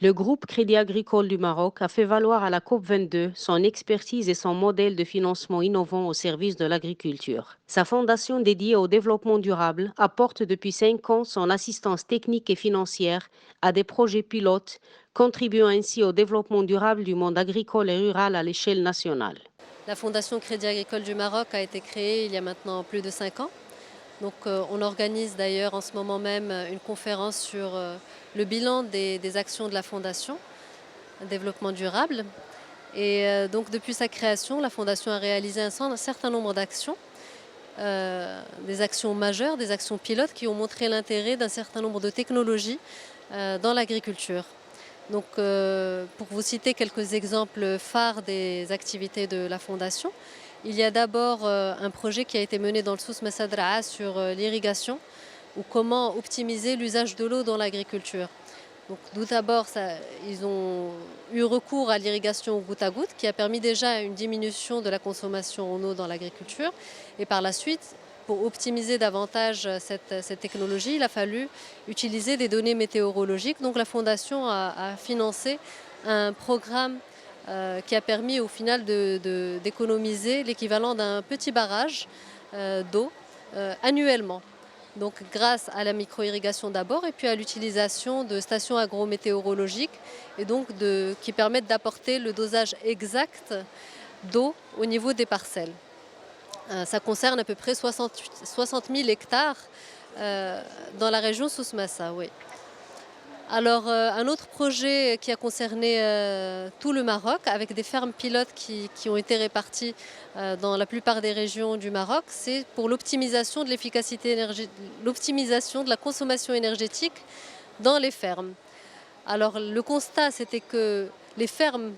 Le groupe Crédit Agricole du Maroc a fait valoir à la COP22 son expertise et son modèle de financement innovant au service de l'agriculture. Sa fondation dédiée au développement durable apporte depuis 5 ans son assistance technique et financière à des projets pilotes, contribuant ainsi au développement durable du monde agricole et rural à l'échelle nationale. La Fondation Crédit Agricole du Maroc a été créée il y a maintenant plus de 5 ans. On organise d'ailleurs en ce moment même une conférence sur le bilan des actions de la Fondation, développement durable. Depuis sa création, la Fondation a réalisé un certain nombre d'actions, des actions majeures, des actions pilotes qui ont montré l'intérêt d'un certain nombre de technologies dans l'agriculture. Pour vous citer quelques exemples phares des activités de la Fondation, il y a d'abord un projet qui a été mené dans le Sous Massadraa sur l'irrigation ou comment optimiser l'usage de l'eau dans l'agriculture. Tout d'abord, ils ont eu recours à l'irrigation au goutte à goutte qui a permis déjà une diminution de la consommation en eau dans l'agriculture. Et par la suite, pour optimiser davantage cette technologie, il a fallu utiliser des données météorologiques. Donc la Fondation a financé un programme qui a permis au final d'économiser l'équivalent d'un petit barrage d'eau annuellement. Donc grâce à la micro-irrigation d'abord et puis à l'utilisation de stations agrométéorologiques qui permettent d'apporter le dosage exact d'eau au niveau des parcelles. Ça concerne à peu près 60 000 hectares dans la région Souss-Massa, oui. Alors, un autre projet qui a concerné tout le Maroc, avec des fermes pilotes qui ont été réparties dans la plupart des régions du Maroc, c'est pour l'optimisation de l'optimisation de la consommation énergétique dans les fermes. Alors, le constat, c'était que les fermes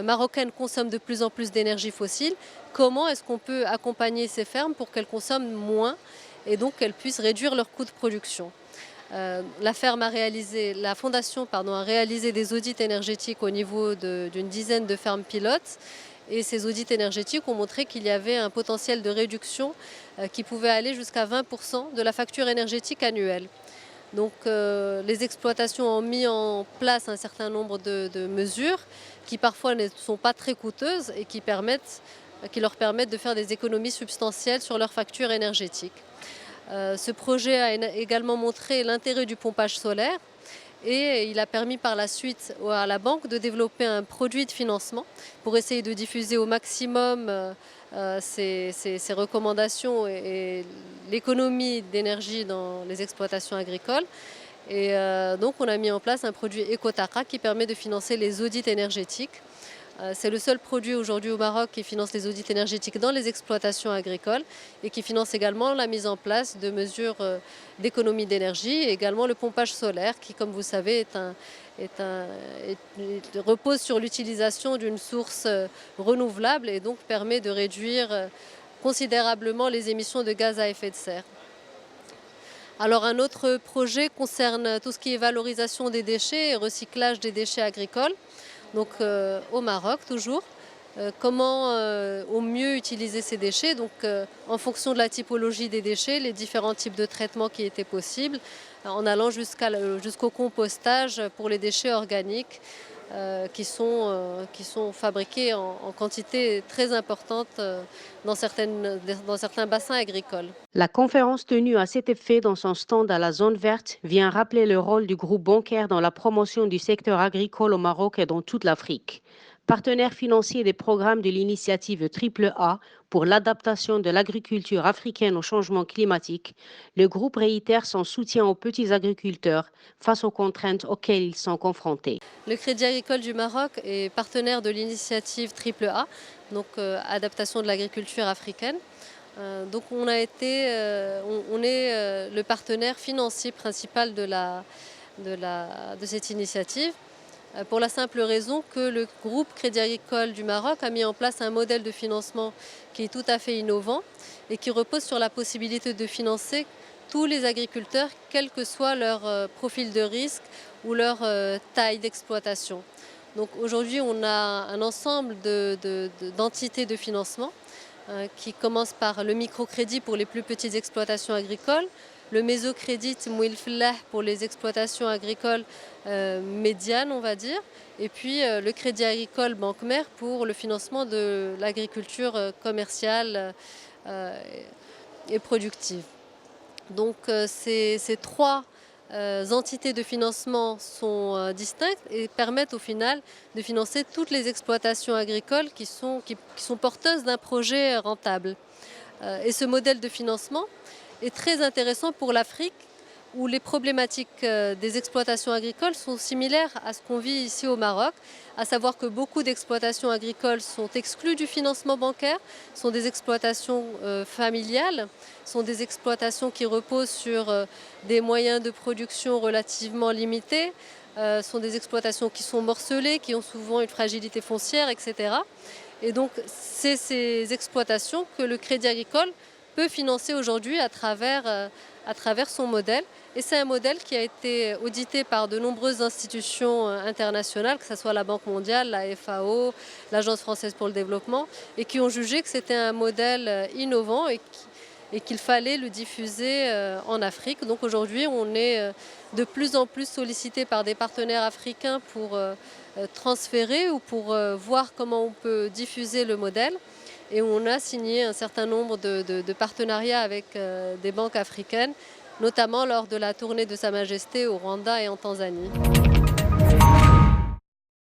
marocaines consomment de plus en plus d'énergie fossile. Comment est-ce qu'on peut accompagner ces fermes pour qu'elles consomment moins et donc qu'elles puissent réduire leurs coûts de production? La Fondation a réalisé des audits énergétiques au niveau d'une dizaine de fermes pilotes et ces audits énergétiques ont montré qu'il y avait un potentiel de réduction qui pouvait aller jusqu'à 20% de la facture énergétique annuelle. Les exploitations ont mis en place un certain nombre de mesures qui parfois ne sont pas très coûteuses et qui leur permettent de faire des économies substantielles sur leur facture énergétique. Ce projet a également montré l'intérêt du pompage solaire et il a permis par la suite à la banque de développer un produit de financement pour essayer de diffuser au maximum ces recommandations et l'économie d'énergie dans les exploitations agricoles. On a mis en place un produit Ecotara qui permet de financer les audits énergétiques. C'est le seul produit aujourd'hui au Maroc qui finance les audits énergétiques dans les exploitations agricoles et qui finance également la mise en place de mesures d'économie d'énergie et également le pompage solaire qui, comme vous savez, repose sur l'utilisation d'une source renouvelable et donc permet de réduire considérablement les émissions de gaz à effet de serre. Alors un autre projet concerne tout ce qui est valorisation des déchets et recyclage des déchets agricoles. Au Maroc toujours, comment au mieux utiliser ces déchets, en fonction de la typologie des déchets, les différents types de traitements qui étaient possibles, en allant jusqu'au compostage pour les déchets organiques qui sont fabriqués en quantité très importante dans certains bassins agricoles. La conférence tenue à cet effet dans son stand à la zone verte vient rappeler le rôle du groupe bancaire dans la promotion du secteur agricole au Maroc et dans toute l'Afrique. Partenaire financier des programmes de l'initiative AAA pour l'adaptation de l'agriculture africaine au changement climatique, le groupe réitère son soutien aux petits agriculteurs face aux contraintes auxquelles ils sont confrontés. Le Crédit Agricole du Maroc est partenaire de l'initiative AAA, adaptation de l'agriculture africaine. On est le partenaire financier principal de cette initiative pour la simple raison que le groupe Crédit Agricole du Maroc a mis en place un modèle de financement qui est tout à fait innovant et qui repose sur la possibilité de financer tous les agriculteurs, quel que soit leur profil de risque ou leur taille d'exploitation. Aujourd'hui, on a un ensemble d'entités de financement qui commence par le microcrédit pour les plus petites exploitations agricoles, le Mésocrédit Mouilfellah pour les exploitations agricoles médianes, on va dire, et puis le Crédit agricole Banque Mère pour le financement de l'agriculture commerciale et productive. Donc ces trois entités de financement sont distinctes et permettent au final de financer toutes les exploitations agricoles qui sont porteuses d'un projet rentable. Et ce modèle de financement est très intéressant pour l'Afrique, où les problématiques des exploitations agricoles sont similaires à ce qu'on vit ici au Maroc, à savoir que beaucoup d'exploitations agricoles sont exclues du financement bancaire, sont des exploitations familiales, sont des exploitations qui reposent sur des moyens de production relativement limités, sont des exploitations qui sont morcelées, qui ont souvent une fragilité foncière, etc. Et donc c'est ces exploitations que le Crédit agricole peut financer aujourd'hui à travers son modèle. Et c'est un modèle qui a été audité par de nombreuses institutions internationales, que ce soit la Banque mondiale, la FAO, l'Agence française pour le développement, et qui ont jugé que c'était un modèle innovant et qu'il fallait le diffuser en Afrique. Donc aujourd'hui, on est de plus en plus sollicité par des partenaires africains pour transférer ou pour voir comment on peut diffuser le modèle. Et on a signé un certain nombre de partenariats avec des banques africaines, notamment lors de la tournée de Sa Majesté au Rwanda et en Tanzanie.